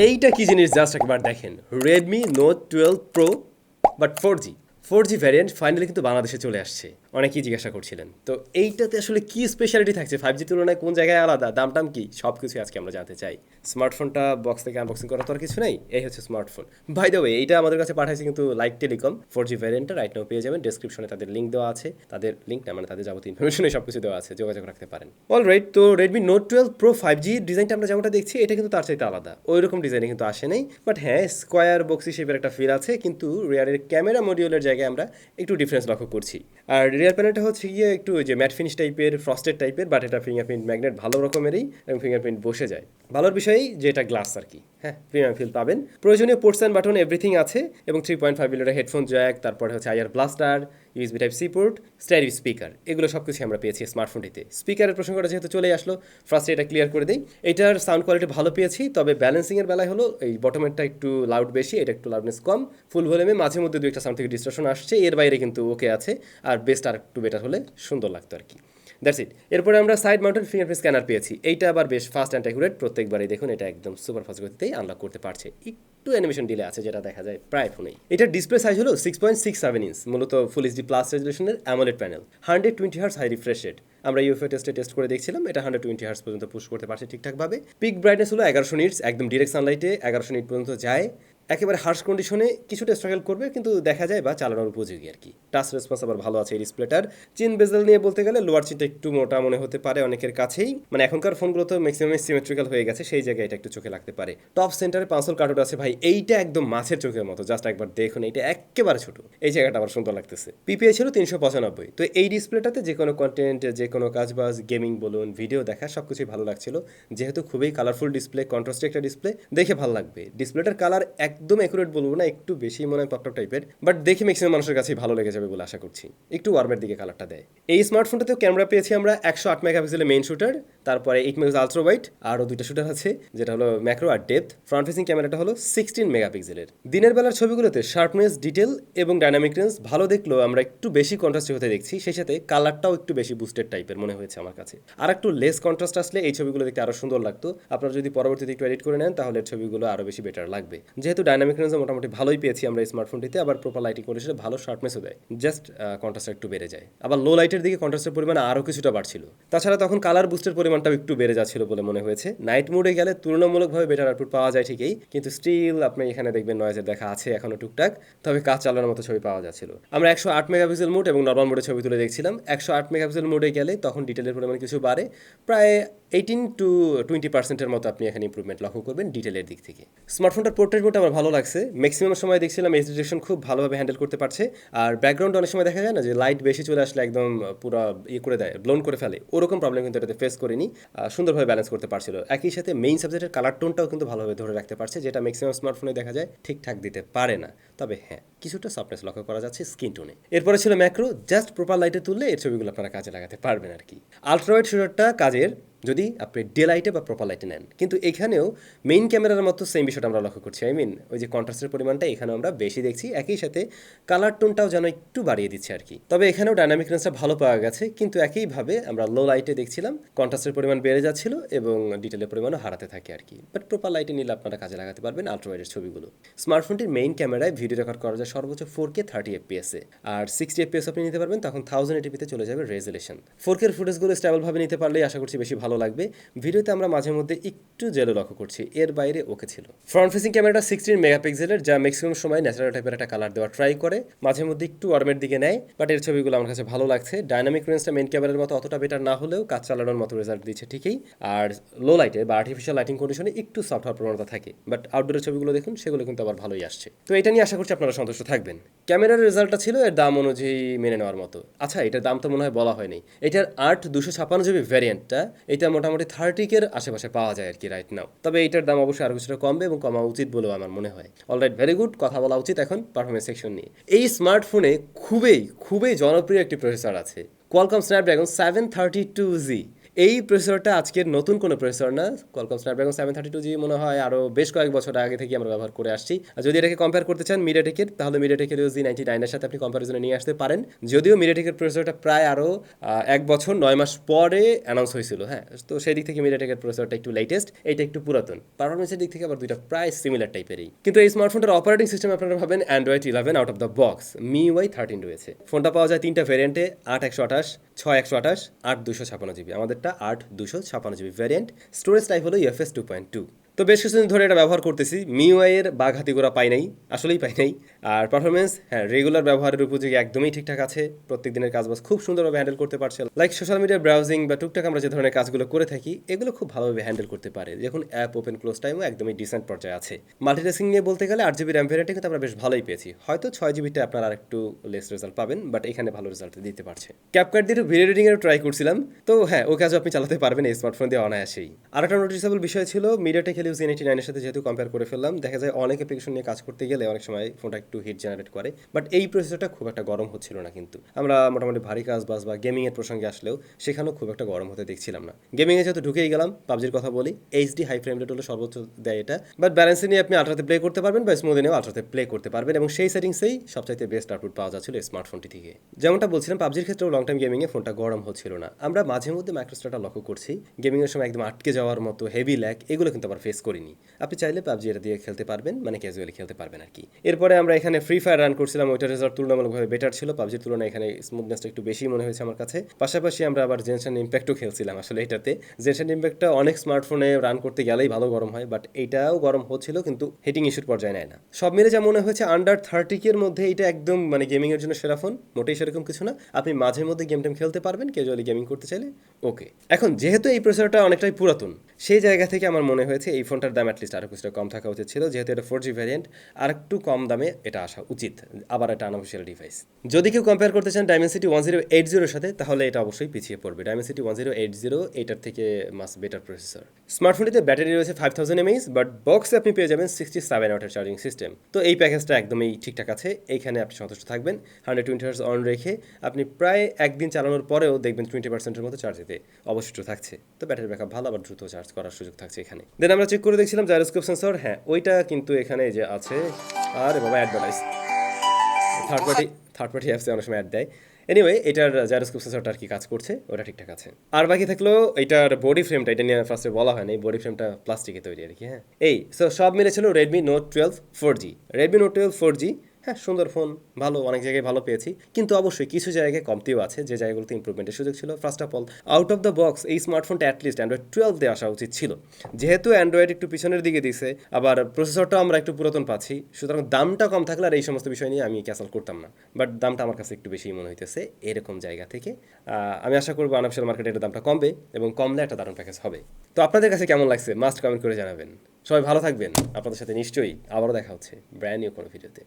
এইটা কি জিনিস জাস্ট একবার দেখেন, Redmi Note 12 Pro but 4G variant finally কিন্তু বাংলাদেশে চলে আসছে। অনেকেই জিজ্ঞাসা করছিলেন, তো এইটাতে আসলে কি স্পেশালিটি থাকছে, 5G তুলনায় কোন জায়গায় আলাদা, দাম কি, সব কিছু আজকে আমরা জানতে চাই। স্মার্টফোনটা বক্স থেকে আনবক্সিং করার তো আর কিছু নেই, এই হচ্ছে স্মার্টফোন। বাই দ্য ওয়ে, এইটা আমাদের কাছে পাঠাইছে কিন্তু লাইক টেলিকম 4G ভ্যারিয়েন্টটা, রাইট নাও পেয়ে যাবেন। ডেসক্রিপশনে তাদের লিঙ্ক দেওয়া আছে, তাদের লিঙ্ক না মানে তাদের যাবতীয় ইনফরমেশনে সব কিছু দেওয়া আছে, যোগাযোগ রাখতে পারেন। অলরাইট, তো Redmi Note 12 Pro 5G ডিজাইনটা আমরা যেমনটা দেখছি এটা কিন্তু তার চাইতে আলাদা, ওই রকম ডিজাইনে কিন্তু আসে নাই। বাট হ্যাঁ, স্কোয়ার বক্সি শেপের একটা ফিল আছে, কিন্তু রিয়ারের ক্যামেরা মডিউলের জায়গায় আমরা একটু ডিফারেন্স লক্ষ্য করছি। আর রিয়ার প্যানেলটা হচ্ছে গিয়ে একটু যে ম্যাট ফিনিশ টাইপের, ফ্রস্টেড টাইপের, বাট এটা ফিঙ্গারপ্রিন্ট ম্যাগনেট ভালো রকমেরই এবং ফিঙ্গারপ্রিন্ট বসে যায়। ভালোর বিষয়ই যে এটা গ্লাস আর কি, হ্যাঁ, প্রিমিয়াম ফিল পাবেন। প্রয়োজনীয় পোর্টস অ্যান্ড বাটন এভরিথিং আছে এবং 3.5 মিলিমিটার হেডফোন জ্যাক, তারপরে হচ্ছে IR blaster, USB Type-C port, stereo speaker, এগুলো সব কিছু আমরা পেয়েছি স্মার্টফোনটিতে। স্পিকারের প্রসঙ্গটা যেহেতু চলে আসলো, ফার্স্টে এটা ক্লিয়ার করে দিই, এটার সাউন্ড কোয়ালিটি ভালো পেয়েছি, তবে ব্যালেন্সিংয়ের বেলায় হলো এই বটমেরটা একটু লাউড বেশি, এটা একটু লাউডনেস কম। ফুল ভলিউমে মাঝে মধ্যে দু একটা সাউন্ড থেকে ডিস্ট্রাকশন আসছে, এর বাইরে কিন্তু ওকে আছে। আর বেস্ট আর একটু বেটার হলে সুন্দর লাগতো আর কি। That's it. এরপরে আমরা সাইড মাউন্টেড ফিঙ্গারপ্রিন্ট স্ক্যানার পেয়েছি, এইটা আবার বেশ ফাস্ট অ্যান্ড অ্যাকুরেট, প্রত্যেকবারই দেখুন এটা একদম সুপার ফাস্ট গতিতেই আনলক করতে পারছে। একটু অ্যানিমেশন ডিলে আছে যেটা দেখা যায় প্রায় ফোনেই। এটার ডিসপ্লে সাইজ হলো 6.67 ইঞ্চ, মূলত ফুল এইচডি প্লাস রেজলিউশনের AMOLED panel, 120 hertz high refresh rate. আমরা ইউএফএ টেস্ট করে দেখছিলাম, এটা 120 হার্টজ পর্যন্ত পুশ করতে পারছে ঠিকঠাকভাবে। পিক ব্রাইটনেস হলো 1100 নিটস, একদম ডিরেক্ট সানলাইটে 1100 নিট পর্যন্ত যায়। একেবারে হার্শ কন্ডিশনে কিছুটা স্ট্রাগল করবে, কিন্তু দেখা যায় বা চালানোর উপযোগী আর কি। টাচ রেসপন্স আবার ভালো আছে এই ডিসপ্লেটার। চিন বেজেল নিয়ে বলতে গেলে লোয়ার চিনটা একটু মোটা মনে হতে পারে অনেকের কাছেই, মানে এখনকার ফোনগুলো তো ম্যাক্সিমাম সিমেট্রিক্যাল হয়ে গেছে, সেই জায়গায় এটা একটু চোখে লাগতে পারে। টপ সেন্টারে পাঁচল কার্টুন আছে ভাই, এইটা একদম মাছের চোখের মতো, জাস্ট একবার দেখুন, এইটা একেবারে ছোট, এই জায়গাটা আবার সুন্দর লাগতেছে। পিপিআই ছিল 395, তো এই ডিসপ্লেটাতে যে কোনো কন্টেন্ট, যে কোনো কাজবাজ, গেমিং বলুন, ভিডিও দেখা সবকিছুই ভালো লাগছিল, যেহেতু খুবই কালারফুল ডিসপ্লে, কন্ট্রাস্টে একটা ডিসপ্লে, দেখে ভালো লাগবে। ডিসপ্লেটার কালার একদম অ্যাকুরেট বলবো না, একটু বেশি মনে হয় টকটক টাইপের, বাট দেখে ম্যাক্সিমাম মানুষের কাছেই ভালো লেগে যাবে বলে আশা করছি। একটু ওয়ার্মের দিকে কালারটা দেয়। এই স্মার্টফোনটাতেও ক্যামেরা পেয়েছি আমরা 108 মেগাপিক্সেলের মেইন শুটার, তারপরে 8 মেগাপিক্সেল আলট্রা ওয়াইড, আরও দুইটা শুটার আছে যেটা হলো ম্যাক্রো আর ডেপথ। ফ্রন্ট ফেসিং ক্যামেরাটা হলো 16 মেগাপিক্সেলের। দিনের বেলার ছবিগুলোতে শার্পনেস, ডিটেল এবং ডাইনামিক রেঞ্জ ভালো দেখলেও আমরা একটু বেশি কন্ট্রাস্টে হতে দেখছি, সেই সাথে কালারটাও একটু বেশি বুস্টেড টাইপের মনে হয়েছে আমার কাছে। আর একটু লেস কন্ট্রাস্ট আসলে এই ছবিগুলো দেখতে আরও সুন্দর লাগতো। আপনারা যদি পরবর্তীতে একটু এডিট করে নেন তাহলে ছবিগুলো আরও বেশি বেটার লাগবে। যেহেতু ডাইনামিক রেঞ্জ মোটামুটি ভালোই পেয়েছি আমরা স্মার্টফোনটিতে, আবার প্রপার লাইটিং কন্ডিশনে ভালো শার্পনেসও দেয়, জাস্ট কন্ট্রাস্ট একটু বেড়ে যায়। আবার লো লাইটের দিকে কন্ট্রাস্টের পরিমাণ আরও কিছুটা বাড়ছিল। তাছাড়া তখন কালার বুস্টের পরিমাণটাও একটু বেড়ে যাচ্ছিল বলে মনে হয়েছে। নাইট মোডে গেলে তুলনামূলকভাবে বেটার আউটপুট পাওয়া যায় ঠিকই, কিন্তু স্টিল আপনি এখানে দেখবেন নয়েজের দেখা আছে এখনও টুকটাক, তবে কাজ চালানোর মতো ছবি পাওয়া যাচ্ছিল। আমরা 108 মেগাপিক্সেল মোড এবং নর্মাল মোডে ছবি তুলে দেখছিলাম। 108 মেগাপিক্সেল মোডে গেলে তখন ডিটেলের পরিমাণ কিছু বাড়ে, প্রায় 18 to 20% মতো আপনি এখানে ইম্প্রুভমেন্ট লক্ষ্য করবেন ডিটেলের দিক থেকে। স্মার্টফোনটার পোর্ট্রেট মোড আমার ভালো লাগছে, ম্যাক্সিমাম সময় দেখছিলাম এজ ডিটেকশন খুব ভালোভাবে হ্যান্ডেল করতে পারছে। আর ব্যাকগ্রাউন্ড অনেক সময় দেখা যায় না যে লাইট বেশি চলে আসলে একদম পুরো করে দেয়, ব্লোন করে ফেলে, ওরকম প্রবলেম কিন্তু এটাতে ফেস করিনি, সুন্দরভাবে ব্যালেন্স করতে পারছিল। একই সাথে মেইন সাবজেক্টের কালার টোনটাও কিন্তু ভালোভাবে ধরে রাখতে পারছে, যেটা ম্যাক্সিমাম স্মার্টফোনে দেখা যায় ঠিকঠাক দিতে পারে না। তবে হ্যাঁ, কিছুটা সফটনেস লক্ষ্য করা যাচ্ছে স্কিন টোনে। এরপরে ছিল ম্যাক্রো, জাস্ট প্রপার লাইটে তুললে এর ছবিগুলো আপনারা কাজে লাগাতে পারবেন আর কি। আলট্রাওয়াইড শুটারটা কাজের যদি আপনি ডে লাইটে বা প্রপার লাইটে নেন, কিন্তু এখানেও মেইন ক্যামেরার মতো সেম বিষয়টা আমরা লক্ষ্য করছি। ওই যে কন্ট্রাস্টের পরিমাণটা এখানেও আমরা বেশি দেখছি, একই সাথে কালার টোনটাও যেন একটু বাড়িয়ে দিচ্ছে আর কি। তবে এখানেও ডাইনামিক রেঞ্জটা ভালো পাওয়া গেছে, কিন্তু একইভাবে আমরা লো লাইটে দেখছিলাম কন্ট্রাস্টের পরিমাণ বেড়ে যাচ্ছিল এবং ডিটেলের পরিমাণও হারাতে থাকে আর কি। বাট প্রপার লাইটে নিলে আপনারা কাজে লাগাতে পারবেন আলট্রাওয়াইডের ছবিগুলো। স্মার্টফোনটির মেইন ক্যামেরায় ভিডিও রেকর্ড করা যায় সর্বোচ্চ 4K 30 FPS আর 60 FPS আপনি নিতে পারবেন, তখন 1080p চলে যাবে রেজুলেশন। 4K ফুটেজগুলো স্টেবলভাবে নিতে পারলেই আশা করছি বেশি ভালো লাগবে। ভিডিওতে আমরা মাঝে মধ্যে একটু জেলো লক্ষ্য করছি, এর বাইরে ওকে ছিল। ফ্রন্ট ফেসিং ক্যামেরাটা 16 মেগাপিক্সেলের, যা ম্যাক্সিমাম সময় ন্যাচারাল টাইপের একটা কালার দেওয়া ট্রাই করে, মাঝে মধ্যে একটু ওয়ার্মের দিকে নেয়, বাট এর ছবিগুলো আমার কাছে ভালো লাগছে। ডাইনামিক রেঞ্জটা মেইন ক্যামেরার মতো অতটা বেটার না হলেও কাজ চালানোর মতো রেজাল্ট দিচ্ছে ঠিকই। আর লো লাইটে বা আর্টিফিশিয়াল লাইটিং কন্ডিশনে একটু সফট হওয়ার প্রবণতা থাকে, বাট আউটডোরের ছবিগুলো দেখুন সেগুলো কিন্তু আবার ভালোই আসছে। তো এটা নিয়ে আশা করছি আপনারা সন্তুষ্ট থাকবেন। ক্যামেরার রেজাল্টটা ছিল এর দাম অনুযায়ী মেনে নেওয়ার মতো। আচ্ছা, এটার দাম তো মনে হয় বলা হয়নি। এটার 8/256GB ভ্যারিয়েন্টটা এটা মোটামুটি 30K আশেপাশে পাওয়া যায় আর কি রাইট নাও। তবে এইটার দাম অবশ্যই আরও কিছুটা কমবে এবং কমা উচিত বলেও আমার মনে হয়। অলরাইট, ভেরি গুড, কথা বলা উচিত এখন পারফরমেন্স সেকশন নিয়ে। এই স্মার্টফোনে খুবই জনপ্রিয় একটি প্রসেসর আছে, কোয়ালকম স্ন্যাপড্রাগন 732G। এই প্রসেসরটা আজকের নতুন কোনো প্রসেসর না, কোয়ালকম স্ন্যাপড্রাগন 732G মনে হয় আরও বেশ কয়েক বছর আগে থেকে আমরা ব্যবহার করে আসছি। আর যদি এটাকে কম্পেয়ার করতে চান মিডিয়াটেকের, তাহলে মিডিয়াটেকের Z99 এর সাথে আপনি কম্পারিজনে নিয়ে আসতে পারেন। যদিও মিডিয়াটেকের প্রসেসরটা প্রায় আরও 1 বছর 9 মাস পরে অ্যানাউন্স হয়েছিল, হ্যাঁ, তো সেই দিক থেকে মিডিয়াটেকের প্রসেসরটা একটু লেটেস্ট, এইটা একটু পুরাতন। পারফরমেন্সের দিক থেকে আবার দুইটা প্রায় সিমিলার টাইপেরই। কিন্তু এই স্মার্টফোনটার অপারেটিং সিস্টেম আপনারা ভাবেন Android 11 out of the box, MIUI 13 রয়েছে। ফোনটা পাওয়া যায় 3টা ভ্যারিয়েন্টে, 8/128, 6/128, 8/256GB। আমাদেরটা 8/256GB ভ্যারিয়েন্ট। স্টোরেজ টাইপ হলো UFS 2.2। তো বেশ কিছুদিন ধরে এটা ব্যবহার করতেছি। MIUI এর বাঘ হাতিগোড়া পাই নাই, আসলেই পাই নাই। আর পারফরমেন্স, হ্যাঁ, রেগুলার ব্যবহারের উপযোগী একদমই ঠিকঠাক আছে। প্রত্যেক দিনের কাজবাজ খুব সুন্দরভাবে হ্যান্ডেল করতে পারছে। লাইক সোশ্যাল মিডিয়ার ব্রাউজিং বা টুকটাক আমরা যে ধরনের কাজগুলো করে থাকি, এগুলো খুব ভালোভাবে হ্যান্ডেল করতে পারে। দেখুন অ্যাপ ওপেন ক্লোজ টাইমও একদমই ডিসেন্ট পর্যায়ে আছে। মাল্টিটাস্কিং নিয়ে বলতে গেলে 8GB র্যাম ভ্যারিয়েন্টে কিন্তু আমরা বেশ ভালোই পেয়েছি। হয়তো 6GBতে আপনারা আর একটু লেস রেজাল্ট পাবেন, বাট এখানে ভালো রেজাল্ট দিতে পারছে। ক্যাপকাট দিয়ে ভিডিও এডিটিংয়েরও ট্রাই করছিলাম, তো হ্যাঁ, ওই কাজও আপনি চালাতে পারবেন এই স্মার্টফোন দিয়ে অনায়াসেই। আর একটা নোটিসেবল বিষয় ছিল, মিডিয়াটেক হেলিও Z99 এর সাথে যেহেতু কম্পেয়ার করে ফেললাম, দেখা যায় অনেক অ্যাপ্লিকেশন নিয়ে কাজ করতে গেলে অনেক সময় ফোনটা একটু হিট জেনারেট করে, বাট এই প্রসেসরটা খুব একটা গরম হচ্ছিল না। কিন্তু আমরা মোটামুটি ভারী কাজ বাজ বা গেমিংয়ের প্রসঙ্গে আসলেও সেখানেও খুব একটা গরম হতে দেখছিলাম না। গেমিংয়ে যেহেতু ঢুকেই গেলাম, পাবজির কথা বলি, HD হাই ফ্রেম রেট হলো সর্বোচ্চ দেয় এটা, বাট ব্যালেন্সে নিয়ে আপনি আল্ট্রাতে প্লে করতে পারবেন বা স্মুথে নিয়েও আল্ট্রাতে প্লে করতে পারবেন, এবং সেই সেটিংসেই সবচাইতে বেস্ট আউটপুট পাওয়া যাচ্ছিল স্মার্টফোনটি থেকে। যেমনটা বলছিলাম, পাবজির ক্ষেত্রেও লং টাইম গেমিংয়ে ফোনটা গরম হচ্ছিল না। আমরা মাঝে মধ্যে মাইক্রোস্টারটা লক্ষ্য করছি, গেমিংয়ের সময় একদম আটকে যাওয়ার মতো হেভি ল্যাগ, এগুলো কিন্তু আবার ফেস করিনি। আপনি চাইলে পাবজি এটা দিয়ে খেলতে পারবেন, মানে ক্যাজুয়ালি খেলতে পারবেন আর কি। এরপরে আমরা এখানে ফ্রি ফায়ার রান করছিলাম, ওইটার রেজাল্ট তুলনামূলকভাবে বেটার ছিল। পাবজির তুলনায় এখানে স্মুথনেসটা একটু বেশি মনে হয়েছে আমার কাছে। পাশাপাশি আমরা আবার জেনশন ইম্প্যাক্টও খেলছিলাম। আসলে এটাতে জেনশন ইম্প্যাক্টটা অনেক স্মার্টফোনে রান করতে গেলেই ভালো গরম হয়, বাট এইটাও গরম হচ্ছিল, কিন্তু হিটিং ইস্যুর পর্যায়ে নেয় না। সব মিলে যা মনে হয়েছে আন্ডার 30K এর মধ্যে এটা একদম মানে গেমিংয়ের জন্য সেরা ফোন, মোটেই সেরকম কিছু না। আপনি মাঝে মধ্যে গেম টেম খেলতে পারবেন, ক্যাজুয়ালি গেমিং করতে চাইলে ওকে। এখন যেহেতু এই প্রসেসরটা অনেকটাই পুরাতন, সেই জায়গা থেকে আমার মনে হয়েছে এই ফোনটার দাম অ্যাটলিস্ট আরও কিছুটা কম থাকা উচিত ছিল। যেহেতু এটা 4G ভ্যারিয়েন্ট, আর একটু কম দামে এটা আসা উচিত। আবার এটা আনঅফিসিয়াল ডিভাইস। যদি কেউ কম্পেয়ার করতে চান Dimensity 1080 এর সাথে, তাহলে এটা অবশ্যই পিছিয়ে পড়বে। Dimensity 1080 এটার থেকে মাস বেটার প্রসেসর। স্মার্টফোনটিতে ব্যাটারি রয়েছে 5000 mAh, বাট বক্সে আপনি পেয়ে যাবেন 67 ওয়াটের চার্জিং সিস্টেম। তো এই প্যাকেজটা একদমই ঠিকঠাক আছে, এইখানে আপনি সন্তুষ্ট থাকবেন। 120 Hz অন রেখে আপনি প্রায় একদিন চালানোর পরেও দেখবেন 20%-এর মতো চার্জ দিতে অবশিষ্ট থাকছে। তো ব্যাটারি ব্যাকআপ ভালো, আবার দ্রুত চার্জ করার সুযোগ থাকছে এখানে। দেন আমরা চেক করে দেখছিলাম জাইরোস্কোপ সেন্সর, হ্যাঁ ওইটা কিন্তু এখানে যে আছে। আরে বাবা, অ্যাডভার্টাইজ, থার্ড পার্টি অ্যাপসে অনেক সময় অ্যাড দেয়। এনিওয়ে, এটার জাইরোস্কোপ সেন্সরটা আর কি কাজ করছে, ওটা ঠিকঠাক আছে। আর বাকি থাকলো এটার বডি ফ্রেমটা, এটা নিয়ে ফার্স্টে বলা হয় না, এই বডি ফ্রেমটা প্লাস্টিকে তৈরি আর কি। হ্যাঁ, এই সব মিলেছিল Redmi Note 12 4G। Redmi Note 12 4G, হ্যাঁ সুন্দর ফোন, ভালো, অনেক জায়গায় ভালো পেয়েছি, কিন্তু অবশ্যই কিছু জায়গায় কমতিও আছে, যে জায়গাগুলোতে ইমপ্রুভমেন্টের সুযোগ ছিল। First of all, out of the box এই স্মার্টফোনটা অ্যাটলিস্ট অ্যান্ড্রয়েড 12 দিয়ে আসা উচিত ছিল। যেহেতু অ্যান্ড্রয়েড একটু পিছনের দিকে দিছে, আবার প্রসেসরটাও আমরা একটু পুরাতন পাচ্ছি, সুতরাং দামটা কম থাকলে আর এই সমস্ত বিষয় নিয়ে আমি ক্যান্সেল করতাম না। বাট দামটা আমার কাছে একটু বেশি মনে হইতেছে এরকম জায়গা থেকে। আমি আশা করবো আনঅফিসিয়াল মার্কেটে এর দামটা কমবে, এবং কমলে একটা দারুণ প্যাকেজ হবে। তো আপনাদের কাছে কেমন লাগছে মাস্ট কমেন্ট করে জানাবেন। সবাই ভালো থাকবেন, আপনাদের সাথে নিশ্চয়ই আবারও দেখা হচ্ছে ব্র্যান্ড নিউ কোনো ভিডিওতে।